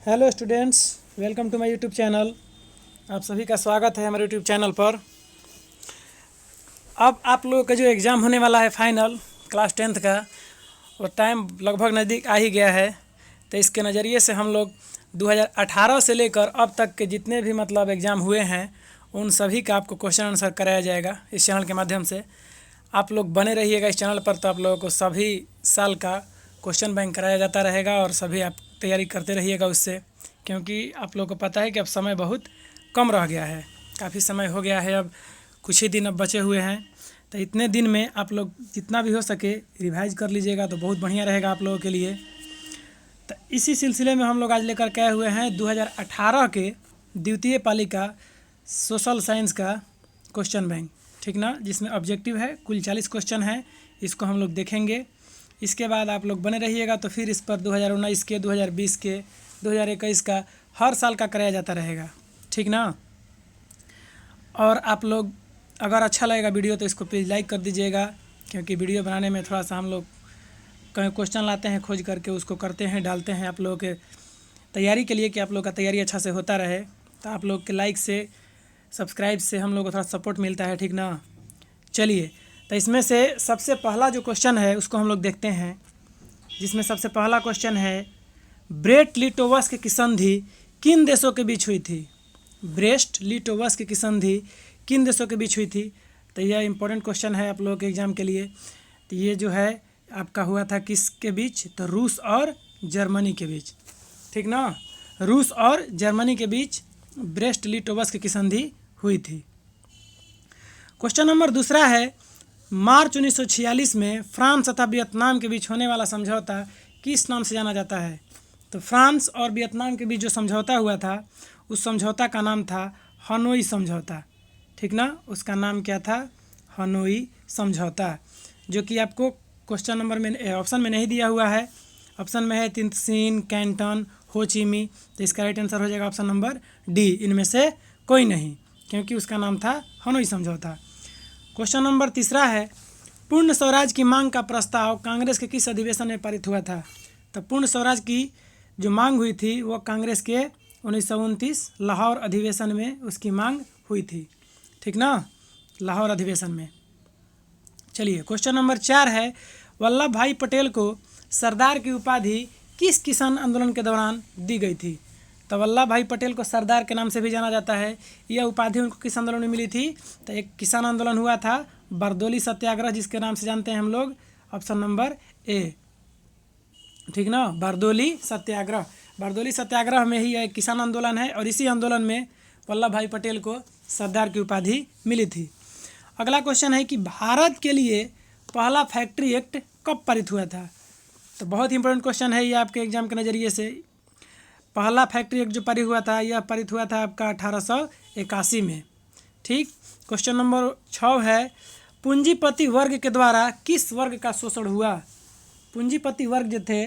Hello students, welcome to my YouTube channel. आप सभी का स्वागत है हमारे यूट्यूब चैनल पर। अब आप लोगों का जो एग्ज़ाम होने वाला है फाइनल क्लास 10th का, वो टाइम लगभग नज़दीक आ ही गया है। तो इसके नज़रिए से हम लोग 2018 से लेकर अब तक के जितने भी एग्ज़ाम हुए हैं उन सभी का आपको क्वेश्चन आंसर कराया जाएगा इस चैनल के माध्यम से। आप लोग बने रहिएगा इस चैनल पर, तो आप लोगों को सभी साल का क्वेश्चन बैंक कराया जाता रहेगा और सभी आप तैयारी करते रहिएगा उससे, क्योंकि आप लोगों को पता है कि अब समय बहुत कम रह गया है, काफ़ी समय हो गया है, अब कुछ ही दिन अब बचे हुए हैं। तो इतने दिन में आप लोग जितना भी हो सके रिवाइज कर लीजिएगा तो बहुत बढ़िया रहेगा आप लोगों के लिए। तो इसी सिलसिले में हम लोग आज लेकर के आए हुए हैं 2018 के द्वितीय पाली का सोशल साइंस का क्वेश्चन बैंक, ठीक ना, जिसमें ऑब्जेक्टिव है कुल 40 क्वेश्चन है। इसको हम लोग देखेंगे। इसके बाद आप लोग बने रहिएगा तो फिर इस पर 2019 के, 2020 के, 2021 का हर साल का कराया जाता रहेगा, ठीक ना। और आप लोग अगर अच्छा लगेगा वीडियो तो इसको प्लीज़ लाइक कर दीजिएगा, क्योंकि वीडियो बनाने में थोड़ा सा हम लोग कहीं क्वेश्चन लाते हैं, खोज करके उसको करते हैं, डालते हैं आप लोगों के तैयारी के लिए कि आप लोग का तैयारी अच्छा से होता रहे। तो आप लोग के लाइक से, सब्सक्राइब से हम लोग को थोड़ा सपोर्ट मिलता है, ठीक ना। चलिए, तो इसमें से सबसे पहला जो क्वेश्चन है उसको हम लोग देखते हैं, जिसमें सबसे पहला क्वेश्चन है ब्रेस्ट लिटोवस्क की संधि किन देशों के बीच हुई थी। ब्रेस्ट लिटोवस्क की संधि किन देशों के बीच हुई थी। तो यह इंपॉर्टेंट क्वेश्चन है आप लोगों के एग्ज़ाम के लिए। तो ये जो है आपका हुआ था किसके बीच, तो रूस और जर्मनी के बीच, ठीक ना। रूस और जर्मनी के बीच ब्रेस्ट लिटोवस्क की संधि हुई थी। क्वेश्चन नंबर दूसरा है मार्च 1946 में फ्रांस तथा वियतनाम के बीच होने वाला समझौता किस नाम से जाना जाता है। तो फ्रांस और वियतनाम के बीच जो समझौता हुआ था उस समझौता का नाम था हनोई समझौता, ठीक ना। उसका नाम क्या था, हनोई समझौता, जो कि आपको क्वेश्चन नंबर में ऑप्शन में नहीं दिया हुआ है। ऑप्शन में है तिनसिन, कैंटन, हो ची मी। तो इसका राइट आंसर हो जाएगा ऑप्शन नंबर डी, इनमें से कोई नहीं, क्योंकि उसका नाम था हनोई समझौता। क्वेश्चन नंबर तीसरा है पूर्ण स्वराज की मांग का प्रस्ताव कांग्रेस के किस अधिवेशन में पारित हुआ था। तो पूर्ण स्वराज की जो मांग हुई थी वो कांग्रेस के 1929 लाहौर अधिवेशन में उसकी मांग हुई थी, ठीक ना, लाहौर अधिवेशन में। चलिए, क्वेश्चन नंबर 4 है वल्लभ भाई पटेल को सरदार की उपाधि किस किसान आंदोलन के दौरान दी गई थी। तो वल्लभ भाई पटेल को सरदार के नाम से भी जाना जाता है। यह उपाधि उनको किस आंदोलन में मिली थी। तो एक किसान आंदोलन हुआ था बारदोली सत्याग्रह, जिसके नाम से जानते हैं हम लोग, ऑप्शन नंबर ए, ठीक ना, बारदोली सत्याग्रह। बारदोली सत्याग्रह में ही एक किसान आंदोलन है और इसी आंदोलन में वल्लभ भाई पटेल को सरदार की उपाधि मिली थी। अगला क्वेश्चन है कि भारत के लिए पहला फैक्ट्री एक्ट कब पारित हुआ था। तो बहुत ही इंपॉर्टेंट क्वेश्चन है ये आपके एग्जाम के नज़रिए से। पहला फैक्ट्री एक्ट जो पारित हुआ था यह पारित हुआ था आपका 1881 में, ठीक। क्वेश्चन नंबर 6 है पूंजीपति वर्ग के द्वारा किस वर्ग का शोषण हुआ। पूंजीपति वर्ग जो थे,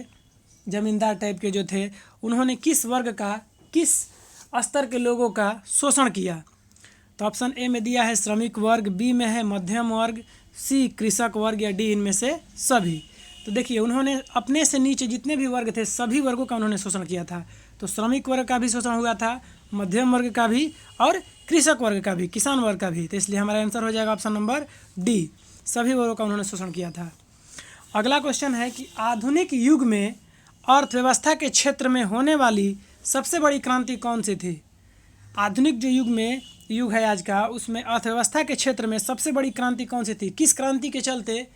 जमींदार टाइप के जो थे, उन्होंने किस वर्ग का, किस स्तर के लोगों का शोषण किया। तो ऑप्शन ए में दिया है श्रमिक वर्ग, बी में है मध्यम वर्ग, सी कृषक वर्ग, या डी इनमें से सभी। तो देखिए, उन्होंने अपने से नीचे जितने भी वर्ग थे सभी वर्गों का उन्होंने शोषण किया था। तो श्रमिक वर्ग का भी शोषण हुआ था, मध्यम वर्ग का भी, और कृषक वर्ग का भी, किसान वर्ग का भी। तो इसलिए हमारा आंसर हो जाएगा ऑप्शन नंबर डी, सभी वर्गों का उन्होंने शोषण किया था। अगला क्वेश्चन है कि आधुनिक युग में अर्थव्यवस्था के क्षेत्र में होने वाली सबसे बड़ी क्रांति कौन सी थी। आधुनिक जो युग है आज का, उसमें अर्थव्यवस्था के क्षेत्र में सबसे बड़ी क्रांति कौन सी थी, किस क्रांति के चलते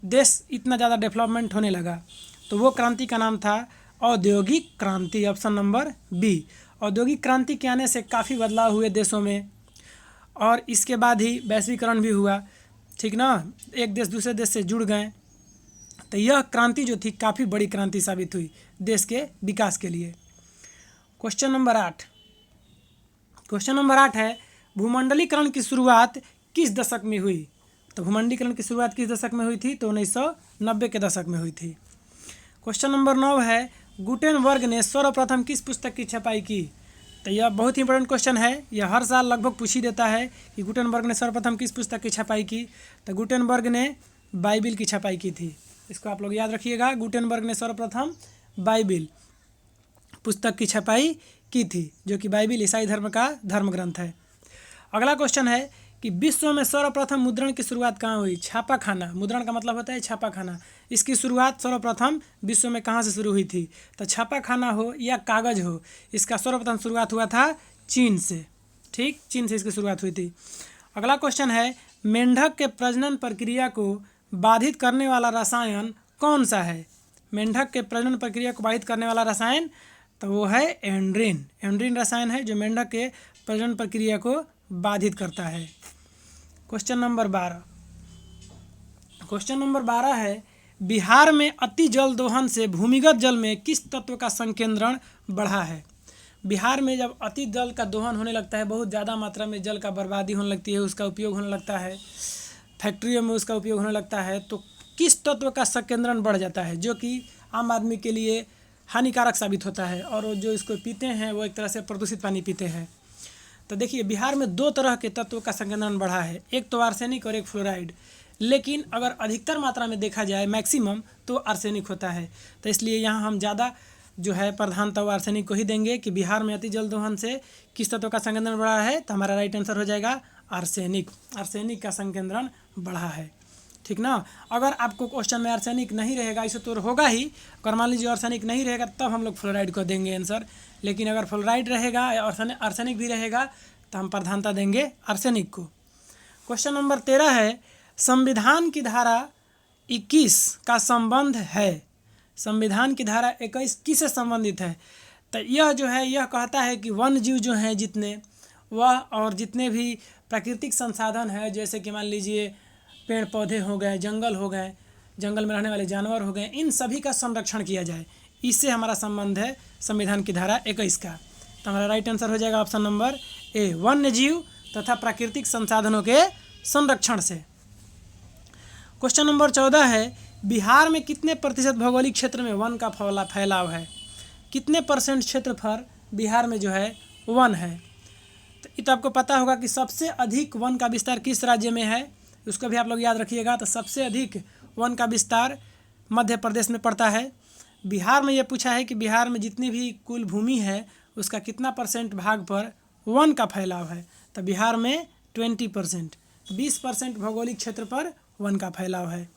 देश इतना ज़्यादा डेवलपमेंट होने लगा। तो वो क्रांति का नाम था औद्योगिक क्रांति, ऑप्शन नंबर बी। औद्योगिक क्रांति के आने से काफ़ी बदलाव हुए देशों में, और इसके बाद ही वैश्वीकरण भी हुआ, ठीक ना, एक देश दूसरे देश से जुड़ गए। तो यह क्रांति जो थी काफ़ी बड़ी क्रांति साबित हुई देश के विकास के लिए। क्वेश्चन नंबर 8, क्वेश्चन नंबर 8 है भूमंडलीकरण की शुरुआत किस दशक में हुई। तो भूमंडलीकरण की शुरुआत किस दशक में हुई थी, तो 1990 के दशक में हुई थी। क्वेश्चन नंबर 9 है गुटेनबर्ग ने सर्वप्रथम किस पुस्तक की छपाई की। तो यह बहुत ही इंपॉर्टेंट क्वेश्चन है, यह हर साल लगभग पूछ ही देता है कि गुटेनबर्ग ने सर्वप्रथम किस पुस्तक की छपाई की। तो गुटेनबर्ग ने बाइबिल की छपाई की थी, इसको आप लोग याद रखिएगा। गुटेनबर्ग ने सर्वप्रथम बाइबिल पुस्तक की छपाई की थी, जो कि बाइबिल ईसाई धर्म का धर्म ग्रंथ है। अगला क्वेश्चन है कि विश्व में सर्वप्रथम मुद्रण की शुरुआत कहाँ हुई? छापा खाना, मुद्रण का मतलब होता है छापा खाना। इसकी शुरुआत सर्वप्रथम विश्व में कहाँ से शुरू हुई थी? तो छापा खाना हो या कागज़ हो, इसका सर्वप्रथम शुरुआत हुआ था चीन से। ठीक, चीन से इसकी शुरुआत हुई थी। अगला क्वेश्चन है मेंढक के प्रजनन प्रक्रिया को बाधित करने वाला रसायन कौन सा है? मेंढक के प्रजनन प्रक्रिया को बाधित करने वाला रसायन तो वो है एंड्रीन। एंड्रीन रसायन है जो मेंढक के प्रजनन प्रक्रिया को बाधित करता है। क्वेश्चन नंबर 12 है बिहार में अति जल दोहन से भूमिगत जल में किस तत्व का संकेंद्रण बढ़ा है? बिहार में जब अति जल का दोहन होने लगता है, बहुत ज़्यादा मात्रा में जल का बर्बादी होने लगती है, उसका उपयोग होने लगता है, फैक्ट्रियों में उसका उपयोग होने लगता है, तो किस तत्व का संकेंद्रण बढ़ जाता है जो कि आम आदमी के लिए हानिकारक साबित होता है और जो इसको पीते हैं वो एक तरह से प्रदूषित पानी पीते हैं। तो देखिए बिहार में 2 तरह के तत्वों का संकेंद्रण बढ़ा है, एक तो आर्सेनिक और एक फ्लोराइड। लेकिन अगर अधिकतर मात्रा में देखा जाए मैक्सिमम तो आर्सेनिक होता है। तो इसलिए यहाँ हम ज़्यादा जो है प्रधानता वो आर्सेनिक को ही देंगे कि बिहार में अति जल दोहन से किस तत्व का संकेंद्रण बढ़ा है, तो हमारा राइट आंसर हो जाएगा आर्सेनिक। आर्सेनिक का संकेंद्रण बढ़ा है। ठीक ना। अगर आपको क्वेश्चन में आर्सेनिक नहीं रहेगा, इसे तो होगा ही, अगर मान लीजिए आर्सेनिक नहीं रहेगा तब हम लोग फ्लोराइड को देंगे आंसर। लेकिन अगर फ्लोराइड रहेगा और आर्सेनिक भी रहेगा तो हम प्रधानता देंगे आर्सेनिक को। क्वेश्चन नंबर 13 है संविधान की धारा 21 का संबंध है। संविधान की धारा 21 किससे संबंधित है? तो यह जो है यह कहता है कि वन्य जीव जो हैं जितने वह और जितने भी प्राकृतिक संसाधन है, जैसे कि मान लीजिए पेड़ पौधे हो गए, जंगल हो गए, जंगल में रहने वाले जानवर हो गए, इन सभी का संरक्षण किया जाए, इससे हमारा संबंध है संविधान की धारा 21 का। तो हमारा राइट आंसर हो जाएगा ऑप्शन नंबर ए, वन्य जीव तथा प्राकृतिक संसाधनों के संरक्षण से। क्वेश्चन नंबर 14 है बिहार में कितने प्रतिशत भौगोलिक क्षेत्र में वन का फैलाव है? कितने % क्षेत्रफल बिहार में जो है वन है? तो ये तो आपको पता होगा कि सबसे अधिक वन का विस्तार किस राज्य में है, उसको भी आप लोग याद रखिएगा। तो सबसे अधिक वन का विस्तार मध्य प्रदेश में पड़ता है। बिहार में ये पूछा है कि बिहार में जितनी भी कुल भूमि है उसका कितना % भाग पर वन का फैलाव है? तो बिहार में 20%, 20% भौगोलिक क्षेत्र पर वन का फैलाव है।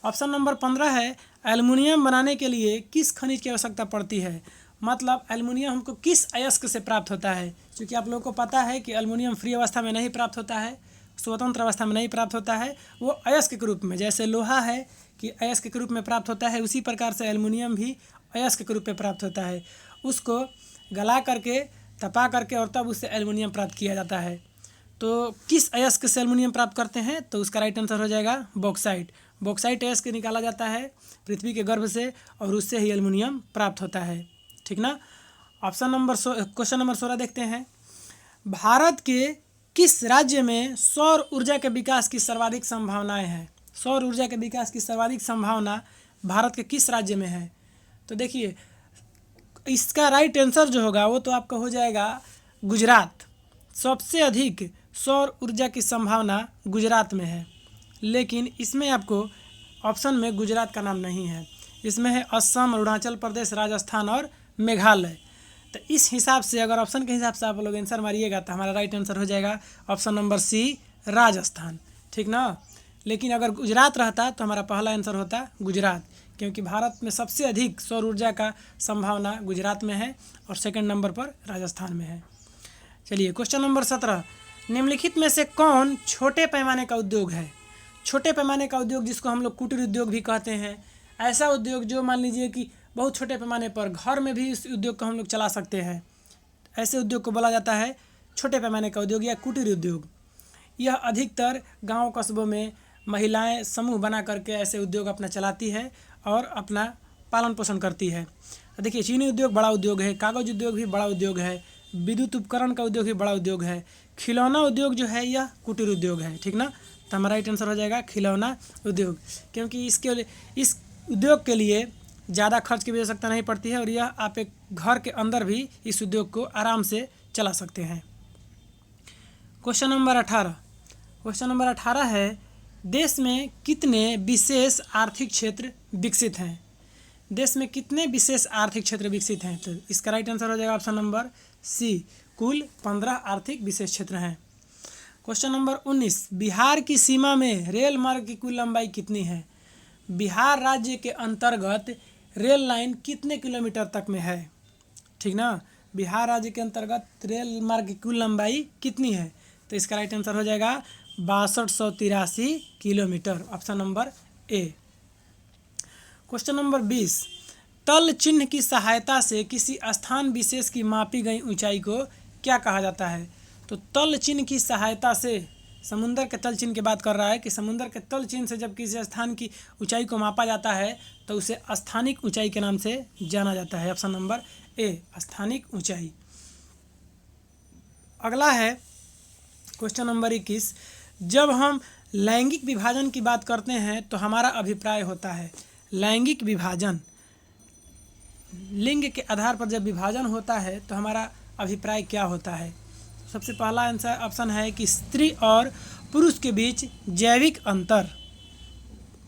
ऑप्शन नंबर 15 है एल्युमिनियम बनाने के लिए किस खनिज की आवश्यकता पड़ती है? मतलब एल्युमिनियम हमको किस अयस्क से प्राप्त होता है? क्योंकि आप लोगों को पता है कि एल्युमिनियम फ्री अवस्था में नहीं प्राप्त होता है, स्वतंत्र अवस्था में नहीं प्राप्त होता है, वो अयस्क के रूप में, जैसे लोहा है कि अयस्क के रूप में प्राप्त होता है, उसी प्रकार से एल्युमिनियम भी अयस्क के रूप में प्राप्त होता है। उसको गला करके, तपा करके और तब उससे एल्युमिनियम प्राप्त किया जाता है। तो किस अयस्क से एल्युमिनियम प्राप्त करते हैं? तो उसका राइट आंसर हो जाएगा बॉक्साइट। बॉक्साइट अयस्क निकाला जाता है पृथ्वी के गर्भ से और उससे ही एल्युमिनियम प्राप्त होता है। ठीक ना। क्वेश्चन नंबर 16 देखते हैं। भारत के किस राज्य में सौर ऊर्जा के विकास की सर्वाधिक संभावनाएं हैं? सौर ऊर्जा के विकास की सर्वाधिक संभावना भारत के किस राज्य में है? तो देखिए इसका राइट आंसर जो होगा वो तो आपका हो जाएगा गुजरात। सबसे अधिक सौर ऊर्जा की संभावना गुजरात में है। लेकिन इसमें आपको ऑप्शन में गुजरात का नाम नहीं है, इसमें है असम, अरुणाचल प्रदेश, राजस्थान और मेघालय। तो इस हिसाब से अगर ऑप्शन के हिसाब से आप लोग आंसर मारिएगा तो हमारा राइट आंसर हो जाएगा ऑप्शन नंबर सी, राजस्थान। ठीक ना। लेकिन अगर गुजरात रहता तो हमारा पहला आंसर होता गुजरात, क्योंकि भारत में सबसे अधिक सौर ऊर्जा का संभावना गुजरात में है और सेकंड नंबर पर राजस्थान में है। चलिए क्वेश्चन नंबर 17, निम्नलिखित में से कौन छोटे पैमाने का उद्योग है? छोटे पैमाने का उद्योग जिसको हम लोग कुटीर उद्योग भी कहते हैं, ऐसा उद्योग जो मान लीजिए कि बहुत छोटे पैमाने पर घर में भी इस उद्योग को हम लोग चला सकते हैं, ऐसे उद्योग को बोला जाता है छोटे पैमाने का उद्योग या कुटीर उद्योग। यह अधिकतर गांव कस्बों में महिलाएं समूह बना करके ऐसे उद्योग अपना चलाती है और अपना पालन पोषण करती है। देखिए चीनी उद्योग बड़ा उद्योग है, कागज़ उद्योग भी बड़ा उद्योग है, विद्युत उपकरण का उद्योग भी बड़ा उद्योग है, खिलौना उद्योग जो है यह कुटीर उद्योग है। ठीक ना। तो हमारा राइट आंसर हो जाएगा खिलौना उद्योग, क्योंकि इस उद्योग के लिए ज़्यादा खर्च की आवश्यकता नहीं पड़ती है और यह आप एक घर के अंदर भी इस उद्योग को आराम से चला सकते हैं। क्वेश्चन नंबर 18 है देश में कितने विशेष आर्थिक क्षेत्र विकसित हैं? देश में कितने विशेष आर्थिक क्षेत्र विकसित हैं? तो इसका राइट आंसर हो जाएगा ऑप्शन नंबर सी, कुल 15 आर्थिक विशेष क्षेत्र हैं। क्वेश्चन नंबर 19, बिहार की सीमा में रेल मार्ग की कुल लंबाई कितनी है? बिहार राज्य के अंतर्गत रेल लाइन कितने किलोमीटर तक में है? ठीक ना, बिहार राज्य के अंतर्गत रेल मार्ग की कुल लंबाई कितनी है? तो इसका राइट आंसर हो जाएगा 6283 kilometre, option number A. Question number 20, तल चिन्ह की सहायता से किसी स्थान विशेष की मापी गई ऊंचाई को क्या कहा जाता है? तो तल चिन्ह की सहायता से, समुद्र के तल चिन्ह की बात कर रहा है कि समुद्र के तल चिन्ह से जब किसी स्थान की ऊंचाई को मापा जाता है तो उसे स्थानिक ऊंचाई के नाम से जाना जाता है, ऑप्शन नंबर ए, स्थानिक ऊंचाई। अगला है क्वेश्चन नंबर 21, जब हम लैंगिक विभाजन की बात करते हैं तो हमारा अभिप्राय होता है, लैंगिक विभाजन, लिंग के आधार पर जब विभाजन होता है तो हमारा अभिप्राय क्या होता है? सबसे पहला आंसर ऑप्शन है कि स्त्री और पुरुष के बीच जैविक अंतर।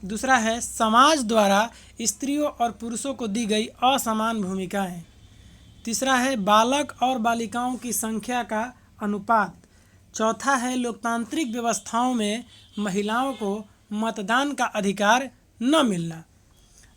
दूसरा है समाज द्वारा स्त्रियों और पुरुषों को दी गई असमान भूमिकाएं। तीसरा है बालक और बालिकाओं की संख्या का अनुपात। चौथा है लोकतांत्रिक व्यवस्थाओं में महिलाओं को मतदान का अधिकार न मिलना।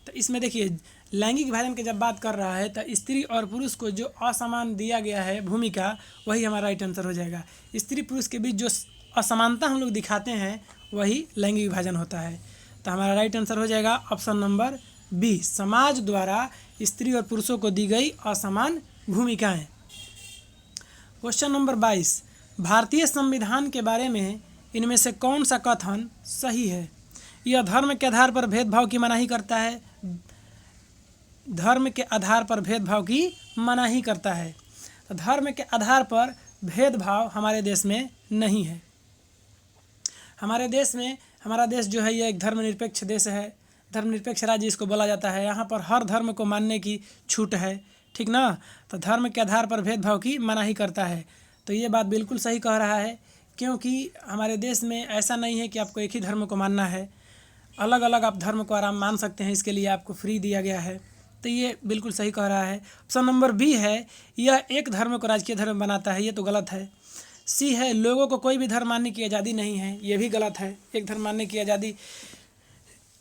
तो इसमें देखिए लैंगिक विभाजन की जब बात कर रहा है तो स्त्री और पुरुष को जो असमान दिया गया है भूमिका, वही हमारा राइट आंसर हो जाएगा। स्त्री पुरुष के बीच जो असमानता हम लोग दिखाते हैं वही लैंगिक विभाजन होता है। तो हमारा राइट आंसर हो जाएगा ऑप्शन नंबर बी, समाज द्वारा स्त्री और पुरुषों को दी गई असमान भूमिकाएं। क्वेश्चन नंबर 22, भारतीय संविधान के बारे में इनमें से कौन सा कथन सही है? यह धर्म के आधार पर भेदभाव की मनाही करता है, धर्म के आधार पर भेदभाव की मनाही करता है। तो धर्म के आधार पर भेदभाव हमारे देश में नहीं है। हमारे देश में, हमारा देश जो है ये एक धर्मनिरपेक्ष देश है, धर्मनिरपेक्ष राज्य इसको बोला जाता है। यहाँ पर हर धर्म को मानने की छूट है, ठीक ना। तो धर्म के आधार पर भेदभाव की मनाही करता है। तो ये बात बिल्कुल सही कह रहा है, क्योंकि हमारे देश में ऐसा नहीं है कि आपको एक ही धर्म को मानना है, अलग अलग आप धर्म को आराम मान सकते हैं, इसके लिए आपको फ्री दिया गया है। तो ये बिल्कुल सही कह रहा है। ऑप्शन नंबर बी है, यह एक धर्म को राजकीय धर्म बनाता है, ये तो गलत है। सी है, लोगों को कोई भी धर्म मानने की आज़ादी नहीं है, ये भी गलत है। एक धर्म मानने की आज़ादी,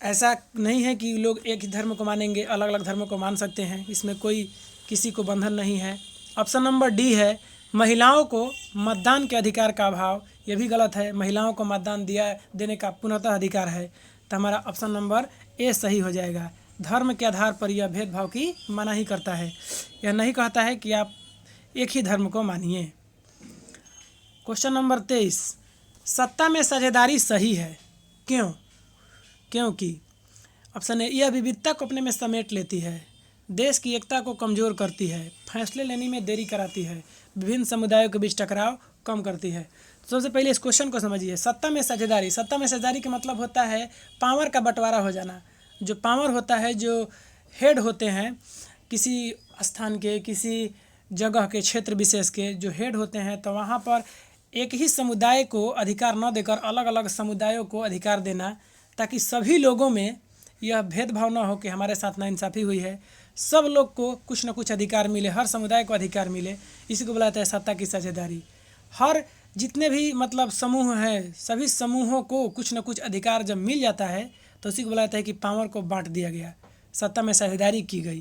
ऐसा नहीं है कि लोग एक ही धर्म को मानेंगे, अलग अलग धर्मों को मान सकते हैं, इसमें कोई किसी को बंधन नहीं है। ऑप्शन नंबर डी है, महिलाओं को मतदान के अधिकार का अभाव, ये भी गलत है। महिलाओं को मतदान देने का पुनः अधिकार है। तो हमारा ऑप्शन नंबर ए सही हो जाएगा। धर्म के आधार पर यह भेदभाव की मनाही करता है, यह नहीं कहता है कि आप एक ही धर्म को मानिए। क्वेश्चन नंबर 23, सत्ता में साझेदारी सही है, क्यों? क्योंकि ऑप्शन ए, यह विविधता को अपने में समेट लेती है, देश की एकता को कमज़ोर करती है, फैसले लेने में देरी कराती है, विभिन्न समुदायों के बीच टकराव कम करती है। सबसे पहले इस क्वेश्चन को समझिए। सत्ता में साझेदारी, सत्ता में साझेदारी का मतलब होता है पावर का बंटवारा हो जाना। जो पावर होता है, जो हेड होते हैं किसी स्थान के, किसी जगह के, क्षेत्र विशेष के जो हेड होते हैं, तो वहाँ पर एक ही समुदाय को अधिकार न देकर अलग अलग समुदायों को अधिकार देना, ताकि सभी लोगों में यह भेदभाव न हो कि हमारे साथ नाइंसाफ़ी हुई है, सब लोग को कुछ न कुछ अधिकार मिले, हर समुदाय को अधिकार मिले, इसी को बुलाता है सत्ता की साझेदारी। हर जितने भी मतलब समूह हैं, सभी समूहों को कुछ न कुछ अधिकार जब मिल जाता है तो उसी को बुलाता है कि पावर को बांट दिया गया, सत्ता में साझेदारी की गई।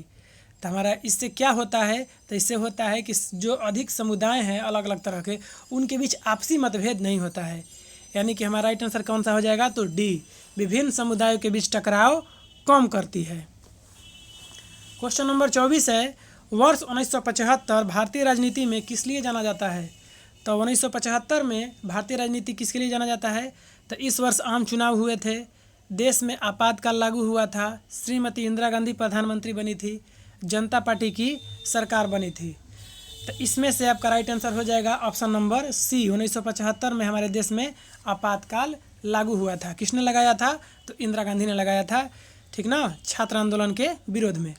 तो हमारा इससे क्या होता है? तो इससे होता है कि जो अधिक समुदाय हैं अलग अलग तरह के, उनके बीच आपसी मतभेद नहीं होता है। यानी कि हमारा राइट आंसर कौन सा हो जाएगा? तो डी, विभिन्न समुदायों के बीच टकराव कम करती है। क्वेश्चन नंबर 24 है, वर्ष 1975 भारतीय राजनीति में किस लिए जाना जाता है? तो 1975 में भारतीय राजनीति किसके लिए जाना जाता है? तो इस वर्ष आम चुनाव हुए थे, देश में आपातकाल लागू हुआ था, श्रीमती इंदिरा गांधी प्रधानमंत्री बनी थी, जनता पार्टी की सरकार बनी थी। तो इसमें से आपका राइट आंसर हो जाएगा ऑप्शन नंबर सी, 1975 में हमारे देश में आपातकाल लागू हुआ था। किसने लगाया था? तो इंदिरा गांधी ने लगाया था, ठीक ना, छात्र आंदोलन के विरोध में।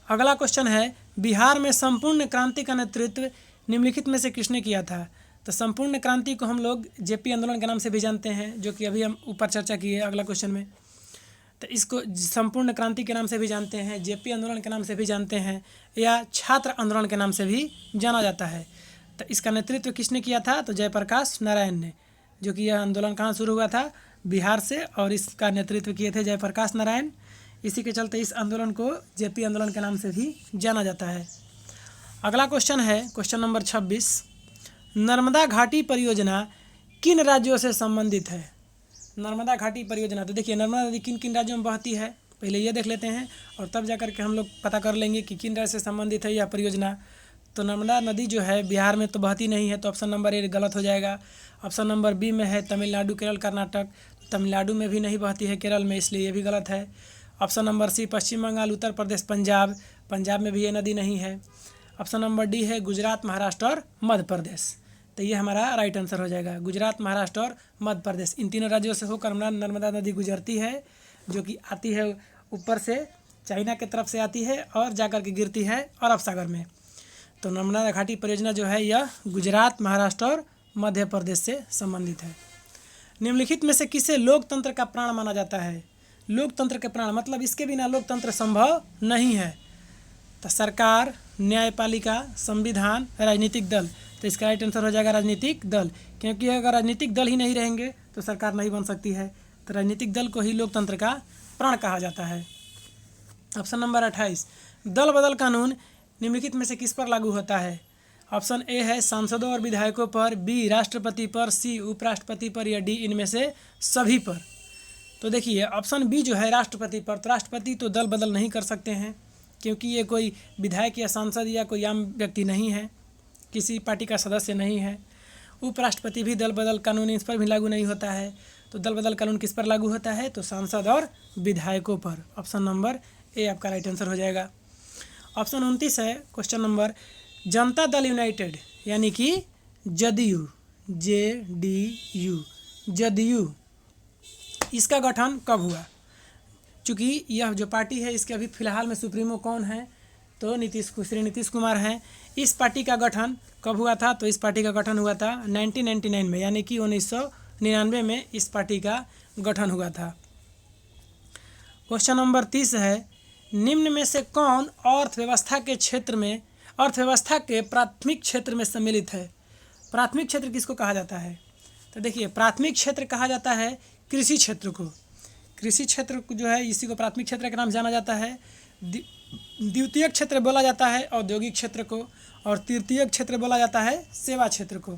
अगला क्वेश्चन है, बिहार में संपूर्ण क्रांति का नेतृत्व निम्नलिखित में से किसने किया था? तो संपूर्ण क्रांति को हम लोग जेपी आंदोलन के नाम से भी जानते हैं, जो कि अभी हम ऊपर चर्चा किए अगला क्वेश्चन में। तो इसको संपूर्ण क्रांति के नाम से भी जानते हैं, जेपी आंदोलन के नाम से भी जानते हैं, या छात्र आंदोलन के नाम से भी जाना जाता है। तो इसका नेतृत्व किसने किया था? तो जयप्रकाश नारायण ने, जो कि यह आंदोलन कहाँ शुरू हुआ था? बिहार से, और इसका नेतृत्व किए थे जयप्रकाश नारायण। इसी के चलते इस आंदोलन को जेपी आंदोलन के नाम से भी जाना जाता है। अगला क्वेश्चन है क्वेश्चन नंबर 26, नर्मदा घाटी परियोजना किन राज्यों से संबंधित है? नर्मदा घाटी परियोजना, तो देखिए नर्मदा नदी किन किन राज्यों में बहती है, पहले ये देख लेते हैं और तब जाकर के हम लोग पता कर लेंगे कि किन राज्य से संबंधित है यह परियोजना। तो नर्मदा नदी जो है बिहार में तो बहती नहीं है, तो ऑप्शन नंबर ए गलत हो जाएगा। ऑप्शन नंबर बी में है तमिलनाडु, केरल, कर्नाटक, तमिलनाडु में भी नहीं बहती है केरल में, इसलिए ये भी गलत है। ऑप्शन नंबर सी पश्चिम बंगाल, उत्तर प्रदेश, पंजाब, पंजाब में भी ये नदी नहीं है। ऑप्शन नंबर डी है गुजरात, महाराष्ट्र और मध्य प्रदेश, तो ये हमारा राइट आंसर हो जाएगा। गुजरात, महाराष्ट्र और मध्य प्रदेश, इन तीनों राज्यों से होकर नर्मदा नदी गुजरती है, जो कि आती है ऊपर से, चाइना की तरफ से आती है और जाकर के गिरती है अरब सागर में। तो नर्मदा घाटी परियोजना जो है यह गुजरात, महाराष्ट्र और मध्य प्रदेश से संबंधित है। निम्नलिखित में से किसे लोकतंत्र का प्राण माना जाता है? लोकतंत्र के प्राण मतलब इसके बिना लोकतंत्र संभव नहीं है। तो सरकार, न्यायपालिका, संविधान, राजनीतिक दल, तो इसका राइट आंसर हो जाएगा राजनीतिक दल, क्योंकि अगर राजनीतिक दल ही नहीं रहेंगे तो सरकार नहीं बन सकती है। तो राजनीतिक दल को ही लोकतंत्र का प्राण कहा जाता है। ऑप्शन नंबर 28, दल बदल कानून निम्नलिखित में से किस पर लागू होता है? ऑप्शन ए है सांसदों और विधायकों पर, बी राष्ट्रपति पर, सी उपराष्ट्रपति पर, या डी इनमें से सभी पर। तो देखिए ऑप्शन बी जो है राष्ट्रपति पर, तो राष्ट्रपति तो दल बदल नहीं कर सकते हैं, क्योंकि ये कोई विधायक या सांसद या कोई आम व्यक्ति नहीं है, किसी पार्टी का सदस्य नहीं है। उपराष्ट्रपति भी दल बदल कानून इस पर भी लागू नहीं होता है। तो दल बदल कानून किस पर लागू होता है? तो सांसद और विधायकों पर। ऑप्शन नंबर ए आपका राइट आंसर हो जाएगा। ऑप्शन 29 है question number, Janata Dal United यानी कि जदयू, JDU, जदयू, इसका गठन कब हुआ? चूँकि यह जो पार्टी है इसके अभी फिलहाल में सुप्रीमो कौन है? तो श्री नीतीश कुमार हैं। इस पार्टी का गठन कब हुआ था? तो इस पार्टी का गठन हुआ था 1999 में, यानी कि 1999 में इस पार्टी का गठन हुआ था। क्वेश्चन नंबर 30 है, निम्न में से कौन अर्थव्यवस्था के क्षेत्र में, अर्थव्यवस्था के प्राथमिक क्षेत्र में सम्मिलित है? प्राथमिक क्षेत्र किसको कहा जाता है? तो देखिए प्राथमिक क्षेत्र कहा जाता है कृषि क्षेत्र को। कृषि क्षेत्र जो है इसी को प्राथमिक क्षेत्र के नाम जाना जाता है। द्वितीयक क्षेत्र बोला जाता है औद्योगिक क्षेत्र को, और तृतीयक क्षेत्र बोला जाता है सेवा क्षेत्र को।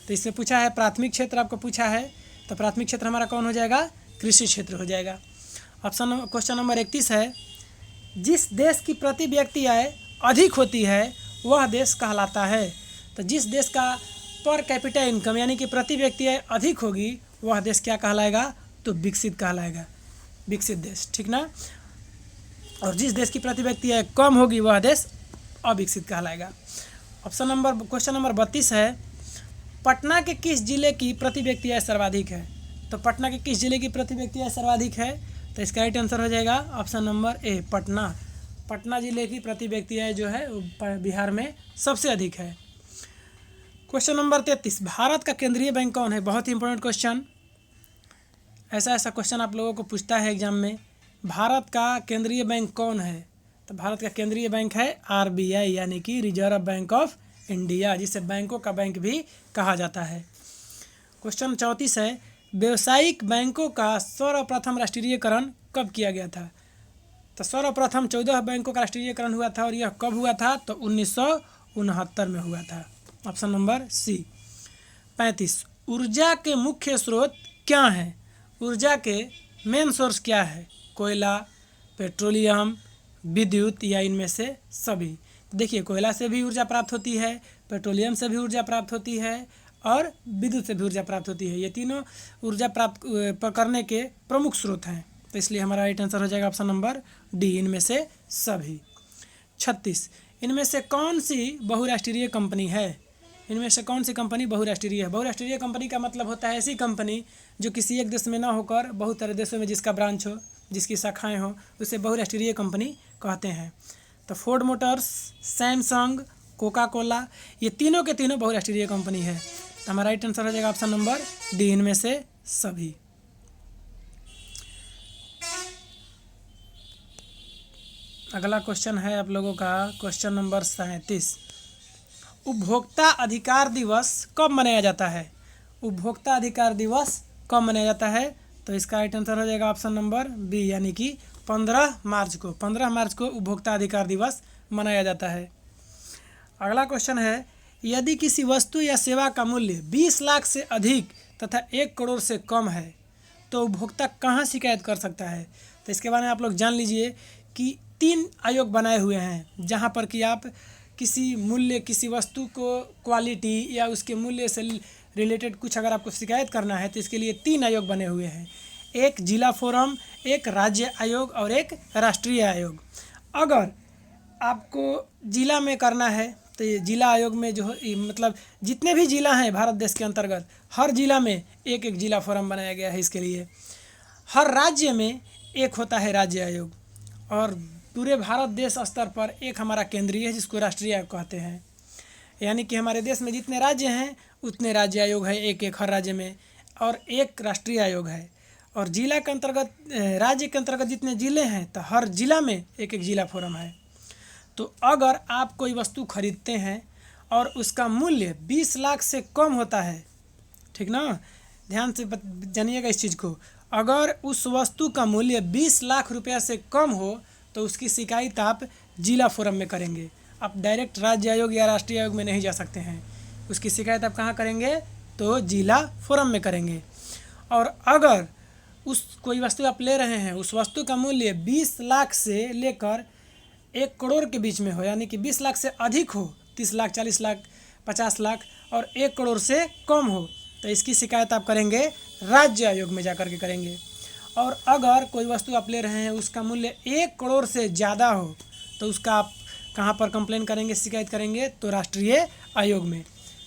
तो इससे पूछा है प्राथमिक क्षेत्र आपको पूछा है, तो प्राथमिक क्षेत्र हमारा कौन हो जाएगा? कृषि क्षेत्र हो जाएगा। ऑप्शन क्वेश्चन नंबर 31 है, जिस देश की प्रति व्यक्ति आय अधिक होती है वह देश कहलाता है। तो जिस देश का पर कैपिटा इनकम यानी कि प्रति व्यक्ति आय अधिक होगी वह देश क्या कहलाएगा? तो विकसित कहलाएगा, विकसित देश, ठीक ना। और जिस देश की प्रति व्यक्ति आय कम होगी वह देश अविकसित कहलाएगा। क्वेश्चन नंबर 32 है, पटना के किस जिले की प्रति व्यक्ति आय सर्वाधिक है? तो पटना के किस जिले की प्रति व्यक्ति आय सर्वाधिक है? तो इसका राइट आंसर हो जाएगा option number A Patna. Patna जिले की प्रति व्यक्ति आय जो है बिहार में सबसे अधिक है। क्वेश्चन नंबर 33, भारत का केंद्रीय बैंक कौन है? बहुत ही इंपॉर्टेंट क्वेश्चन, ऐसा क्वेश्चन आप लोगों को पूछता है एग्जाम में। भारत का केंद्रीय बैंक कौन है? तो भारत का केंद्रीय बैंक है RBI यानी कि रिजर्व बैंक ऑफ इंडिया, जिसे बैंकों का बैंक भी कहा जाता है। क्वेश्चन 34 है, व्यावसायिक बैंकों का सर्वप्रथम राष्ट्रीयकरण कब किया गया था? तो सर्वप्रथम 14 बैंकों का राष्ट्रीयकरण हुआ था, और यह कब हुआ था? तो 1969 में हुआ था। Option number C. 35, ऊर्जा के मुख्य स्रोत क्या हैं? ऊर्जा के मेन सोर्स क्या है? कोयला, पेट्रोलियम, विद्युत, या इनमें से सभी। देखिए कोयला से भी ऊर्जा प्राप्त होती है, पेट्रोलियम से भी ऊर्जा प्राप्त होती है, और विद्युत से भी ऊर्जा प्राप्त होती है। ये तीनों ऊर्जा प्राप्त करने के प्रमुख स्रोत हैं, तो इसलिए हमारा राइट आंसर हो जाएगा ऑप्शन नंबर डी, इनमें से सभी। 36, इनमें से कौन सी बहुराष्ट्रीय कंपनी है? इनमें से कौन सी कंपनी बहुराष्ट्रीय है? बहुराष्ट्रीय कंपनी का मतलब होता है ऐसी कंपनी जो किसी एक देश में ना होकर बहुत सारे देशों में जिसका ब्रांच हो, जिसकी शाखाएं हो, उसे बहुराष्ट्रीय कंपनी कहते हैं। तो Ford Motors, Samsung, Coca Cola, ये तीनों के तीनों बहुराष्ट्रीय कंपनी है। तो हमारा राइट आंसर हो जाएगा ऑप्शन नंबर डी, इनमें से सभी। अगला क्वेश्चन है आप लोगों का क्वेश्चन नंबर 37। उपभोक्ता अधिकार दिवस कब मनाया जाता है? उपभोक्ता अधिकार दिवस कब मनाया जाता है? तो इसका राइट आंसर हो जाएगा ऑप्शन नंबर बी, यानी कि 15 मार्च को। 15 मार्च को उपभोक्ता अधिकार दिवस मनाया जाता है। अगला क्वेश्चन है, यदि किसी वस्तु या सेवा का मूल्य 20 लाख से अधिक तथा 1 करोड़ से कम है तो उपभोक्ता कहाँ शिकायत कर सकता है? तो इसके बारे में आप लोग जान लीजिए कि 3 आयोग बनाए हुए हैं, जहाँ पर कि आप किसी मूल्य, किसी वस्तु को क्वालिटी या उसके मूल्य से रिलेटेड कुछ अगर आपको शिकायत करना है तो इसके लिए 3 आयोग बने हुए हैं। एक जिला फोरम, एक राज्य आयोग और एक राष्ट्रीय आयोग। अगर आपको जिला में करना है तो ये जिला आयोग में जो मतलब जितने भी जिला हैं भारत देश के अंतर्गत, हर जिला में एक एक जिला फोरम बनाया गया है इसके लिए। हर राज्य में एक होता है राज्य आयोग, और पूरे भारत देश स्तर पर एक हमारा केंद्रीय है जिसको राष्ट्रीय आयोग कहते हैं। यानी कि हमारे देश में जितने राज्य हैं उतने राज्य आयोग है एक एक हर राज्य में, और एक राष्ट्रीय आयोग है। और जिला के अंतर्गत, राज्य के अंतर्गत जितने ज़िले हैं तो हर जिला में एक एक जिला फोरम है। तो अगर आप कोई वस्तु खरीदते हैं और उसका मूल्य 20 लाख से कम होता है, ठीक ना, ध्यान से जानिएगा इस चीज़ को, अगर उस वस्तु का मूल्य 20 लाख रुपया से कम हो तो उसकी शिकायत आप जिला फोरम में करेंगे। आप डायरेक्ट राज्य आयोग या राष्ट्रीय आयोग में नहीं जा सकते हैं। उसकी शिकायत आप कहाँ करेंगे? तो जिला फोरम में करेंगे। और अगर उस कोई वस्तु आप ले रहे हैं, उस वस्तु का मूल्य 20 लाख से लेकर 1 करोड़ के बीच में हो, यानी कि 20 लाख से अधिक हो, 30 लाख, 40 लाख, 50 लाख, और 1 करोड़ से कम हो, तो इसकी शिकायत आप करेंगे राज्य आयोग में जाकर के करेंगे। और अगर कोई वस्तु आप ले रहे हैं उसका मूल्य 1 करोड़ से ज़्यादा हो तो उसका आप कहाँ पर कंप्लेन करेंगे, शिकायत करेंगे? तो राष्ट्रीय आयोग में।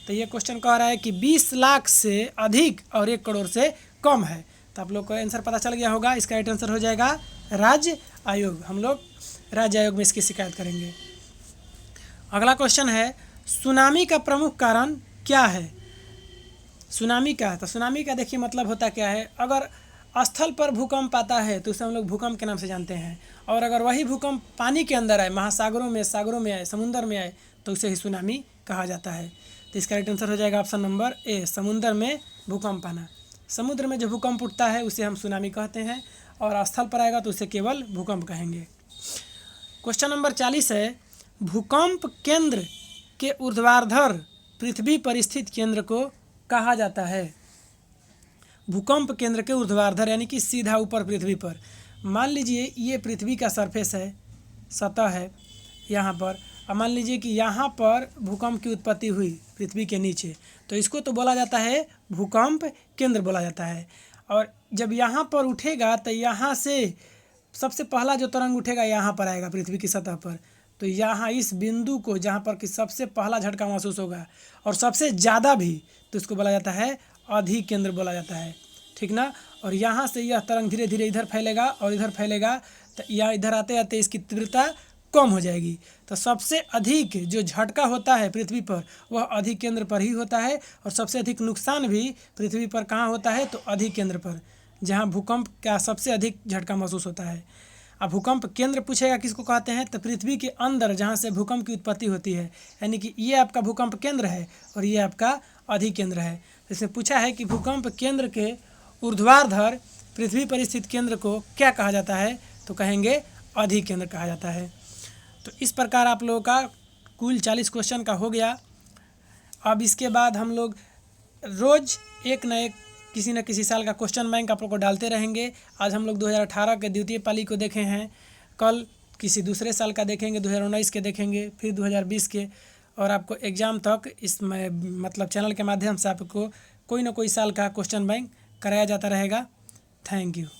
तो ये क्वेश्चन कह रहा है कि 20 लाख से अधिक और 1 करोड़ से कम है, तो आप लोग को आंसर पता चल गया होगा। इसका राइट आंसर हो जाएगा राज्य आयोग। हम लोग राज्य आयोग में इसकी शिकायत करेंगे। अगला क्वेश्चन है, सुनामी का प्रमुख कारण क्या है? सुनामी क्या है? तो सुनामी का देखिए मतलब होता क्या है, अगर स्थल पर भूकंप आता है तो उसे हम लोग भूकंप के नाम से जानते हैं, और अगर वही भूकंप पानी के अंदर आए, महासागरों में, सागरों में आए, समुद्र में आए, तो उसे ही सुनामी कहा जाता है। तो इसका राइट आंसर हो जाएगा ऑप्शन नंबर ए, समुद्र में भूकंप आना। समुद्र में जो भूकंप उठता है उसे हम सुनामी कहते हैं, और स्थल पर आएगा तो उसे केवल भूकंप कहेंगे। क्वेश्चन नंबर 40 है, भूकंप केंद्र के ऊर्ध्वाधर पृथ्वी पर स्थित केंद्र को कहा जाता है? भूकंप केंद्र के ऊर्ध्वाधर यानी कि सीधा ऊपर पृथ्वी पर। मान लीजिए ये पृथ्वी का सरफेस है, सतह है यहाँ पर, अब मान लीजिए कि यहाँ पर भूकंप की उत्पत्ति हुई पृथ्वी के नीचे, तो इसको तो बोला जाता है भूकंप केंद्र बोला जाता है। और जब यहाँ पर उठेगा तो यहाँ से सबसे पहला जो तरंग उठेगा यहाँ पर आएगा पृथ्वी की सतह पर, तो यहाँ इस बिंदु को जहाँ पर कि सबसे पहला झटका महसूस होगा और सबसे ज़्यादा भी, तो इसको बोला जाता है अधिकेंद्र बोला जाता है, ठीक ना। और यहाँ से यह तरंग धीरे धीरे इधर फैलेगा और इधर फैलेगा, तो यह इधर आते आते इसकी तीव्रता कम हो जाएगी। तो सबसे अधिक जो झटका होता है पृथ्वी पर वह अधिकेंद्र पर ही होता है, और सबसे अधिक नुकसान भी पृथ्वी पर कहाँ होता है? तो अधिकेंद्र पर, जहाँ भूकंप का सबसे अधिक झटका महसूस होता है। अब भूकंप केंद्र पूछेगा किसको कहते हैं? तो पृथ्वी के अंदर जहाँ से भूकंप की उत्पत्ति होती है, यानी कि ये आपका भूकंप केंद्र है और ये आपका अधिकेंद्र है। इसमें पूछा है कि भूकंप केंद्र के ऊर्ध्वाधर पृथ्वी पर स्थित केंद्र को क्या कहा जाता है? तो कहेंगे अधिकेंद्र कहा जाता है। तो इस प्रकार आप लोगों का कुल 40 क्वेश्चन का हो गया। अब इसके बाद हम लोग रोज़ एक न एक किसी न किसी साल का क्वेश्चन बैंक आप लोग को डालते रहेंगे। आज हम लोग 2018 के द्वितीय पाली को देखे हैं, कल किसी दूसरे साल का देखेंगे, 2019 के देखेंगे, फिर 2020 के, और आपको एग्ज़ाम तक इस मतलब चैनल के माध्यम से आपको कोई ना कोई साल का क्वेश्चन बैंक कराया जाता रहेगा। Thank you.